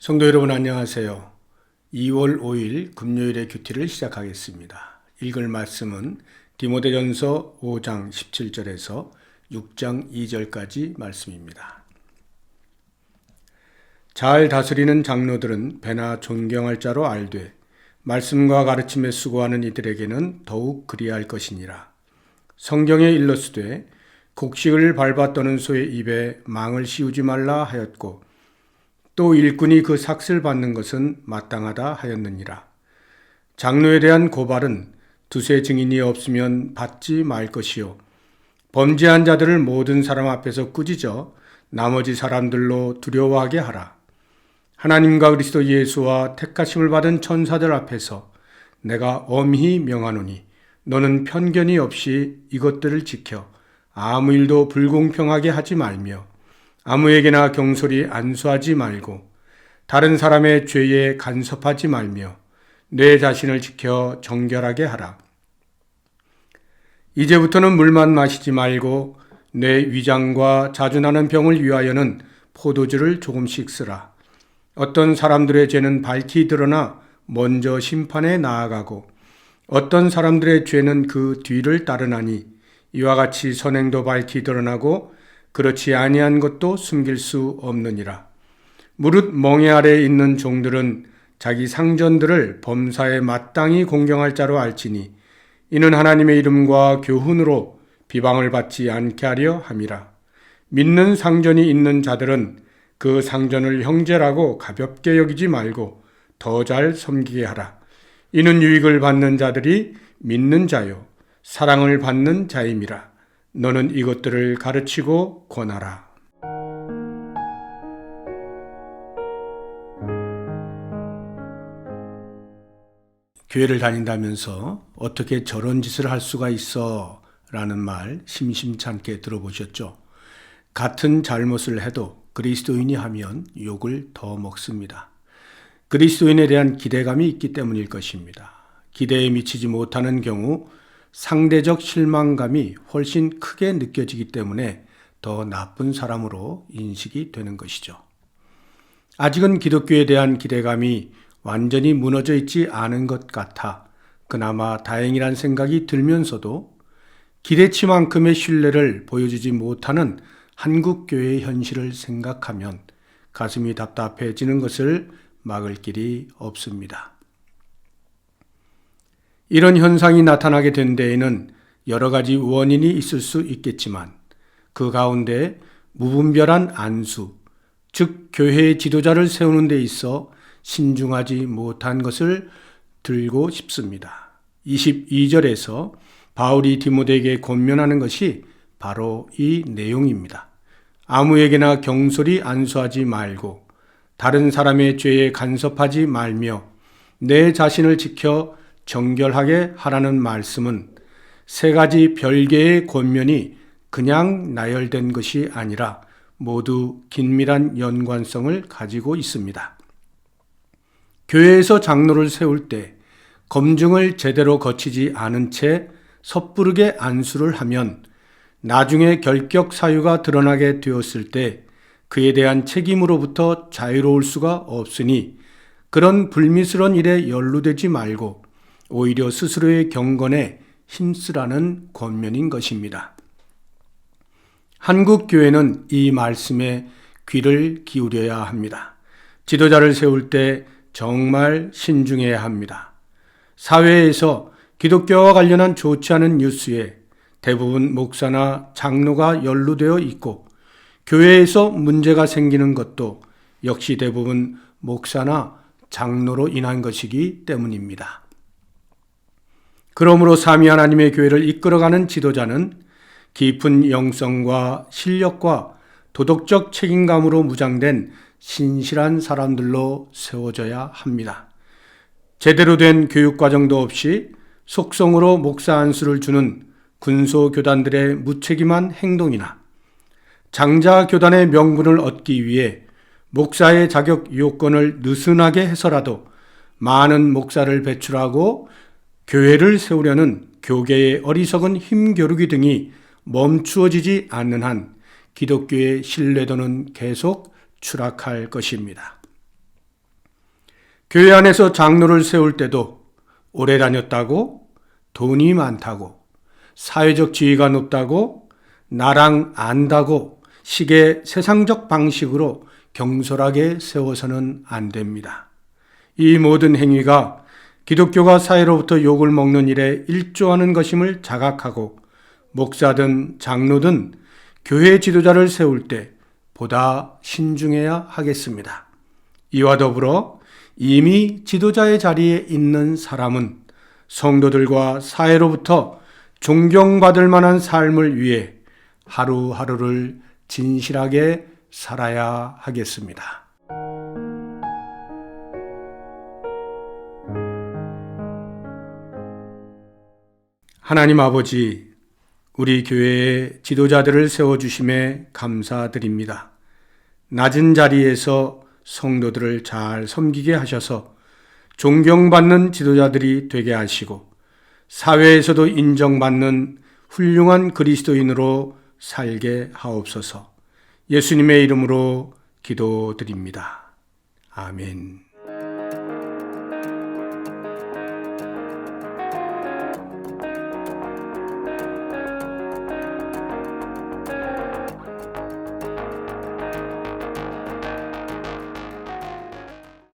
성도 여러분 안녕하세요. 2월 5일 금요일의 큐티를 시작하겠습니다. 읽을 말씀은 디모데전서 5장 17절에서 6장 2절까지 말씀입니다. 잘 다스리는 장로들은 배나 존경할 자로 알되 말씀과 가르침에 수고하는 이들에게는 더욱 그리할 것이니라. 성경에 일렀으되 곡식을 밟아 떠는 소의 입에 망을 씌우지 말라 하였고 또 일꾼이 그 삭슬 받는 것은 마땅하다 하였느니라. 장로에 대한 고발은 두세 증인이 없으면 받지 말 것이요 범죄한 자들을 모든 사람 앞에서 꾸짖어 나머지 사람들로 두려워하게 하라. 하나님과 그리스도 예수와 택하심을 받은 천사들 앞에서 내가 엄히 명하노니 너는 편견이 없이 이것들을 지켜 아무 일도 불공평하게 하지 말며 아무에게나 경솔히 안수하지 말고 다른 사람의 죄에 간섭하지 말며 내 자신을 지켜 정결하게 하라. 이제부터는 물만 마시지 말고 내 위장과 자주 나는 병을 위하여는 포도주를 조금씩 쓰라. 어떤 사람들의 죄는 밝히 드러나 먼저 심판에 나아가고 어떤 사람들의 죄는 그 뒤를 따르나니 이와 같이 선행도 밝히 드러나고 그렇지 아니한 것도 숨길 수 없느니라. 무릇 멍에 아래에 있는 종들은 자기 상전들을 범사에 마땅히 공경할 자로 알지니 이는 하나님의 이름과 교훈으로 비방을 받지 않게 하려 함이라. 믿는 상전이 있는 자들은 그 상전을 형제라고 가볍게 여기지 말고 더 잘 섬기게 하라. 이는 유익을 받는 자들이 믿는 자요 사랑을 받는 자임이라. 너는 이것들을 가르치고 권하라. 교회를 다닌다면서 어떻게 저런 짓을 할 수가 있어? 라는 말 심심찮게 들어보셨죠? 같은 잘못을 해도 그리스도인이 하면 욕을 더 먹습니다. 그리스도인에 대한 기대감이 있기 때문일 것입니다. 기대에 미치지 못하는 경우 상대적 실망감이 훨씬 크게 느껴지기 때문에 더 나쁜 사람으로 인식이 되는 것이죠. 아직은 기독교에 대한 기대감이 완전히 무너져 있지 않은 것 같아 그나마 다행이란 생각이 들면서도 기대치만큼의 신뢰를 보여주지 못하는 한국교회의 현실을 생각하면 가슴이 답답해지는 것을 막을 길이 없습니다. 이런 현상이 나타나게 된 데에는 여러 가지 원인이 있을 수 있겠지만 그 가운데 무분별한 안수, 즉 교회의 지도자를 세우는 데 있어 신중하지 못한 것을 들고 싶습니다. 22절에서 바울이 디모데에게 권면하는 것이 바로 이 내용입니다. 아무에게나 경솔히 안수하지 말고 다른 사람의 죄에 간섭하지 말며 내 자신을 지켜 정결하게 하라는 말씀은 세 가지 별개의 권면이 그냥 나열된 것이 아니라 모두 긴밀한 연관성을 가지고 있습니다. 교회에서 장로를 세울 때 검증을 제대로 거치지 않은 채 섣부르게 안수를 하면 나중에 결격 사유가 드러나게 되었을 때 그에 대한 책임으로부터 자유로울 수가 없으니 그런 불미스러운 일에 연루되지 말고 오히려 스스로의 경건에 힘쓰라는 권면인 것입니다. 한국 교회는 이 말씀에 귀를 기울여야 합니다. 지도자를 세울 때 정말 신중해야 합니다. 사회에서 기독교와 관련한 좋지 않은 뉴스에 대부분 목사나 장로가 연루되어 있고 교회에서 문제가 생기는 것도 역시 대부분 목사나 장로로 인한 것이기 때문입니다. 그러므로 삼위 하나님의 교회를 이끌어가는 지도자는 깊은 영성과 실력과 도덕적 책임감으로 무장된 신실한 사람들로 세워져야 합니다. 제대로 된 교육과정도 없이 속성으로 목사 안수를 주는 군소교단들의 무책임한 행동이나 장자교단의 명분을 얻기 위해 목사의 자격 요건을 느슨하게 해서라도 많은 목사를 배출하고 교회를 세우려는 교계의 어리석은 힘겨루기 등이 멈추어지지 않는 한 기독교의 신뢰도는 계속 추락할 것입니다. 교회 안에서 장로를 세울 때도 오래 다녔다고, 돈이 많다고, 사회적 지위가 높다고, 나랑 안다고 식의 세상적 방식으로 경솔하게 세워서는 안 됩니다. 이 모든 행위가 기독교가 사회로부터 욕을 먹는 일에 일조하는 것임을 자각하고 목사든 장로든 교회 지도자를 세울 때 보다 신중해야 하겠습니다. 이와 더불어 이미 지도자의 자리에 있는 사람은 성도들과 사회로부터 존경받을 만한 삶을 위해 하루하루를 진실하게 살아야 하겠습니다. 하나님 아버지, 우리 교회의 지도자들을 세워주심에 감사드립니다. 낮은 자리에서 성도들을 잘 섬기게 하셔서 존경받는 지도자들이 되게 하시고 사회에서도 인정받는 훌륭한 그리스도인으로 살게 하옵소서. 예수님의 이름으로 기도드립니다. 아멘.